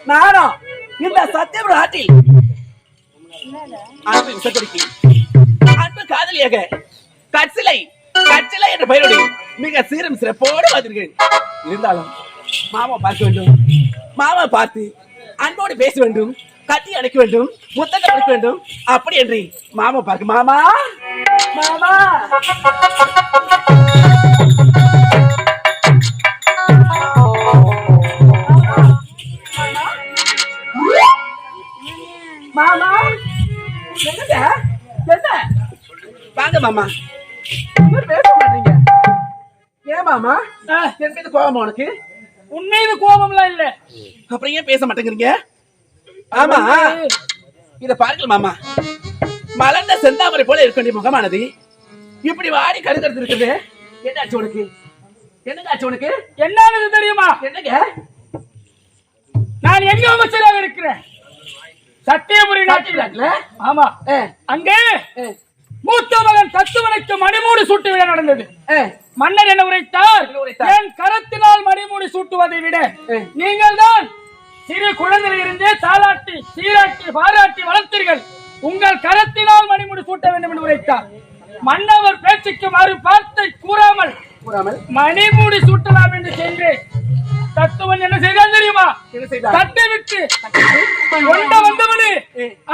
நானும் இந்த சத்தியம் நாட்டில் அன்பு விசப்படிக்கு அன்பு காதலியாக கட்சிலை கட்சிலை என்ற பெயரோடு மிக சீரும் சிறப்போடு வந்திருக்கிறேன். இருந்தாலும் மாமா பார்க்க வேண்டும், மாமா பார்த்து அன்போடு பேச வேண்டும், கட்டி அணைக்க வேண்டும், முத்தங்கள் கொடுக்க வேண்டும். அப்படி என்று மாமா பார்க்க மாமா மாமா மாமா என்னங்க என்ன வாங்க மாமா பேச மாட்டீங்க ஏன் மாமா? என் மீது கோபம் உனக்கு? உண்மையில கோபம்லாம் இல்ல, அப்புறம் ஏன் பேச மாட்டேங்கிறீங்க? ஆமா இத பாருங்கள் மாமா, மலர்ந்த செந்தாமரை போல இருக்க வேண்டிய முகமானது இப்படி வாடி கருக்கறது இருக்குது. என்னாச்சு உனக்கு? என்னங்க ஆச்சு உனக்கு? என்னன்னு தெரியுமா? என்னங்க? நான் எங்க அமைச்சராக இருக்கிறேன், சத்தியபுரி நாட்டில். ஆமா, அங்கே மூத்த மகன் தத்துவனுக்கு மணிமூடி சூட்டு விழா நடந்தது. மன்னர் என்ன உரைத்தார்? என் கரத்தினால் மணிமூடி சூட்டுவதை விட நீங்கள் தான் சிறு குழந்தையில் இருந்தே தாளாட்டி சீராட்டி பாராட்டி வளர்த்தீர்கள், உங்கள் கரத்தினால் மணிமூடி சூட்ட வேண்டும் என்று உரைத்தார். மன்னவர் பேச்சுக்கு மறு வார்த்தை கூறாமல் மணிமூடி சூட்டலாம் என்று சென்று தத்துவன் என்ன செய்தான் தெரியுமா? தட்டை விட்டு கொண்ட வந்தவனே,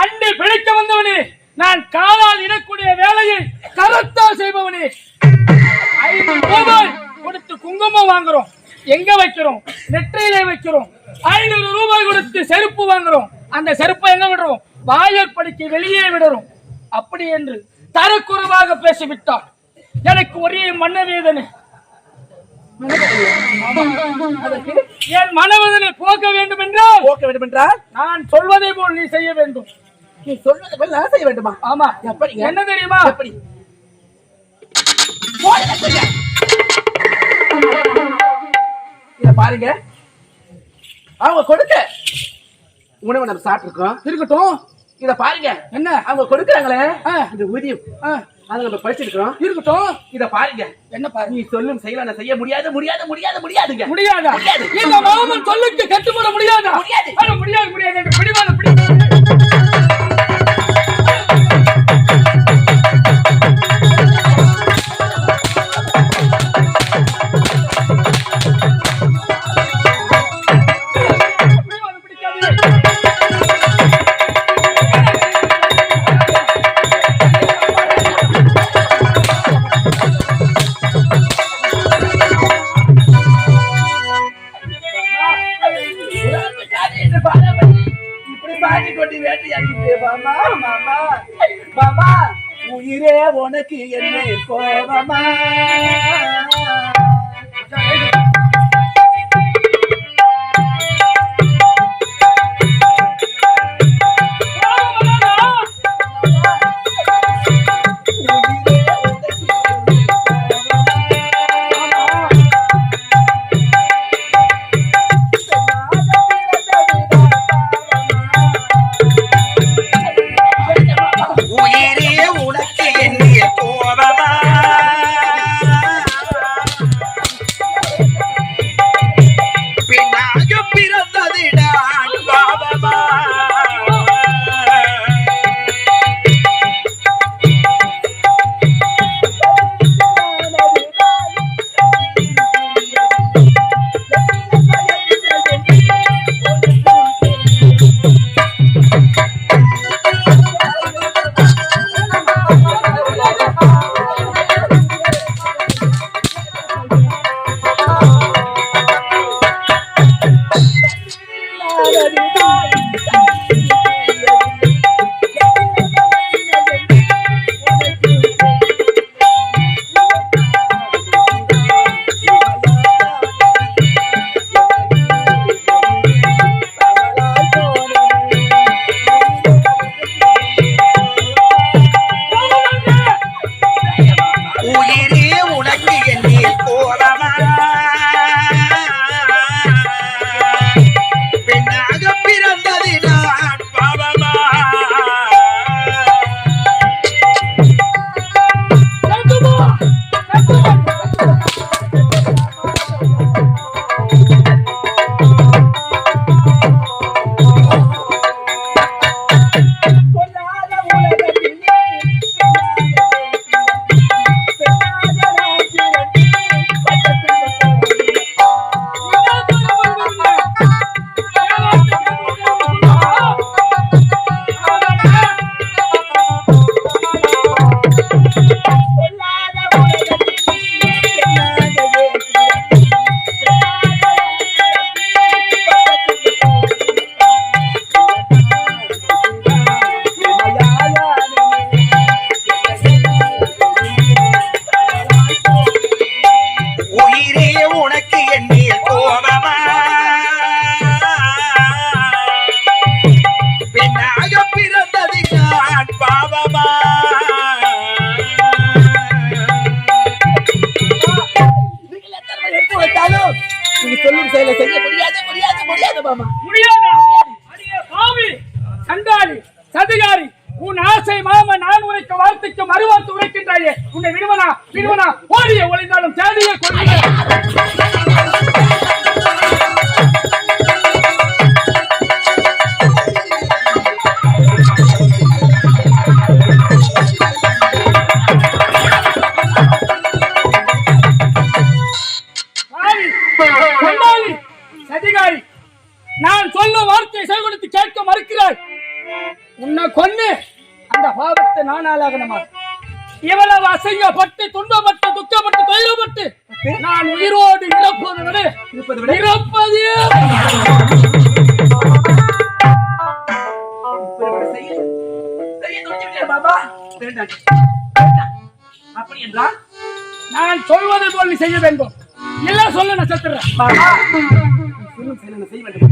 அண்டி பிழைக்க வந்தவனே, நான் காலால் இடக்கூடிய வேலையை கரத்தால் செய்பவனே, 5 ரூபாய் கொடுத்து குங்குமம் வாங்குறோம், எங்க வைக்கிறோம்? நெற்றியிலே வைக்கிறோம். 500 ரூபாய் கொடுத்து செருப்பு வாங்குறோம், அந்த செருப்பை எங்க விடுறோம்? வாயற்படிக்கு வெளியே விடுறோம். அப்படி என்று தரக்குறைவாக பேசிவிட்டார். எனக்கு ஒரே மனவேதனை. என் மனவேதனை போக்க வேண்டும் என்றால் நான் சொல்வதை போல் நீ செய்ய வேண்டும். நீ சொல்வதை போல் நான் செய்ய வேண்டுமா? ஆமா. எப்படி? என்ன தெரியுமா? எப்படி? இத பாருங்க, அவங்க கொடுக்க உணவு நம்ம சாப்பிட்டுருக்கோம், இருக்கட்டும். இத பாருங்க, என்ன அவங்க கொடுக்கறாங்களே இந்த ஊதியம், அதை நம்ம படிச்சிருக்கிறோம், இருக்கட்டும். இத பாருங்க, என்ன பாருங்க, நீ சொல்லும் செயல நான் செய்ய முடியாது முடியாது முடியாது முடியாதுங்க. முடியாதா? இந்த மாமன் சொல்லுக்கு கட்டுப்பட முடியாதா? முடியாது முடியாது முடியாது என்று பிடிவாத உயிரே உனக்கு என்ன கோபமா? சொல்லும் செயலை செய்ய முடியாது முடியாது முடியாது மாமா. முடியாதா? அடியே பாவி, சண்டாளி, சதிகாரி, உன் ஆசை மாமன் நான் உரைக்க வார்த்தைக்கு மறுவார்த்து உரைக்கின்றாயே. உன்னை விடுவனா விடுவனா? ஓடிய ஒளிந்தாலும் தேடிய கொள்ளைய. சதிகாரி, நான் சொல்லும் வார்த்தை செய்கொடுத்து கேட்க மறுக்கிறாய். உன்னை கொன்னு அந்த பாவத்தை நான் ஆளாகணுமா? இவ்வளவு அசையப்பட்டு துன்பப்பட்டு துக்கப்பட்டு தொழில்பட்டு நான் உயிரோடு இழப்பதை விட இறப்பதே அப்படி என்றால் நான் சொல்வதை போல் நீ செய்ய வேண்டும். இல்ல சொல்ல நான் செத்துறேன். செய்ய வேண்டும்.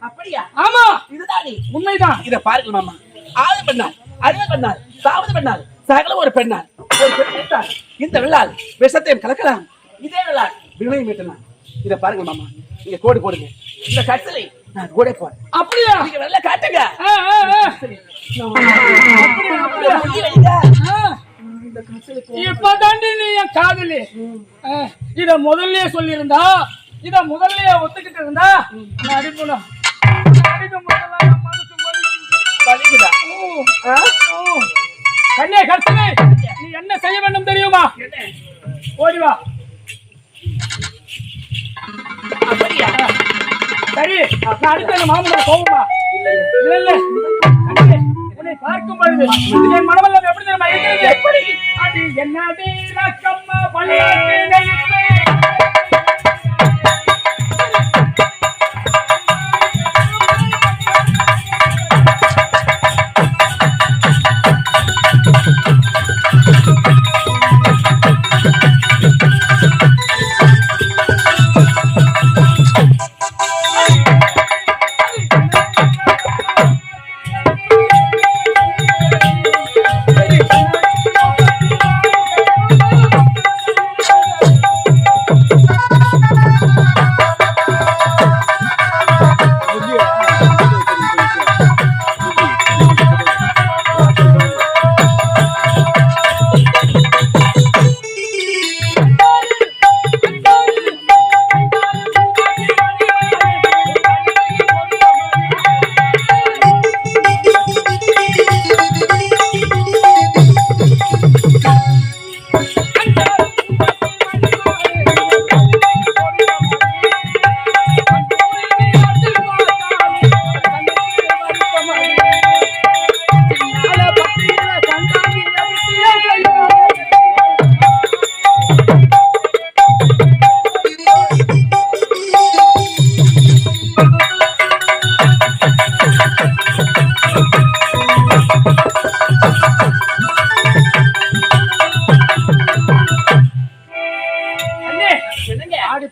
அப்படியா? ஆமா, இதுதானே உண்மைதான். இத பாருங்கள் மாமா. ஆவது பெண்ணால், அறிவு பெண்ணால், சாவது பெண்ணால், சகல ஒரு பெண்ணால், ஒரு பெண் எடுத்தால் இந்த வெள்ளால் விஷத்தையும் கலக்கலாம். இதே வெள்ளால் வினையும் மீட்டலாம். இத பாருங்க மாமா, நீங்க கோடு போடுங்க. இந்த கட்டளை நான் கூட போறேன். அப்படியா? நீங்க வெள்ள காட்டுங்க. இப்பதாண்டி நீ என் காதலி. இத முதல்லயே சொல்லியிருந்தா, இத முதல்லயே ஒத்துக்கிட்டு இருந்தா அடிக்கணும். கண்ணே கர்த்தனே, நீ என்ன செய்ய வேண்டும் தெரியுமா? ஓடிவா. சரி, நான் அடுத்த மாமனார் போகுமா? இல்ல இல்ல, உன்னை பார்க்கும் பொழுது என் மனமெல்லாம் எப்படி தெரியுமா இருக்கிறது? எப்படி? அது என்னடி ரக்கம்மா பல்லாக்கு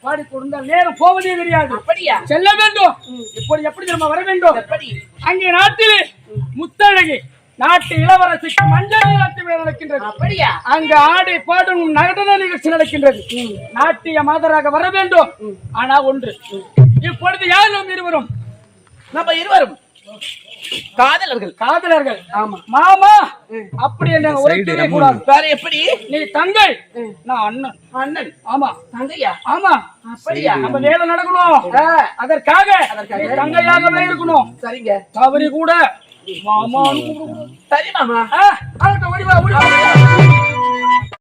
பாடி கொடுத்தால் நேரம் போவதே தெரியாது. அப்படியா? செல்ல வேண்டும். இப்படி எப்படி நம்ம வர வேண்டும்? அங்கே நாட்டில் முத்தழகி நாட்டு இளவரசிக்கு மஞ்சள் நீராட்டு விழா நடக்கின்றது. அப்படியா? அங்க ஆடி பாடும் நடன நிகழ்ச்சி நடக்கின்றது. நாட்டிய மாதராக வர வேண்டும். ஆனா ஒன்று, இப்பொழுது யார் நாம் இருவரும்? நம்ம இருவரும் காதலர்கள். காதலர்கள். ஆமா மாமா, அப்படி என்ன உரைக்கவே கூடாது. வேற எப்படி? நீ தங்கை, நான் அண்ணன். அண்ணன்? ஆமா. தங்கையா? ஆமா. அப்படியா? நம்ம வேலை நடக்கணும். அதற்காக நீ தங்கையாகவே இருக்கணும். சரிங்க. தவறி கூட மாமா. சரி மாமா. ஓடிவா ஓடிவா.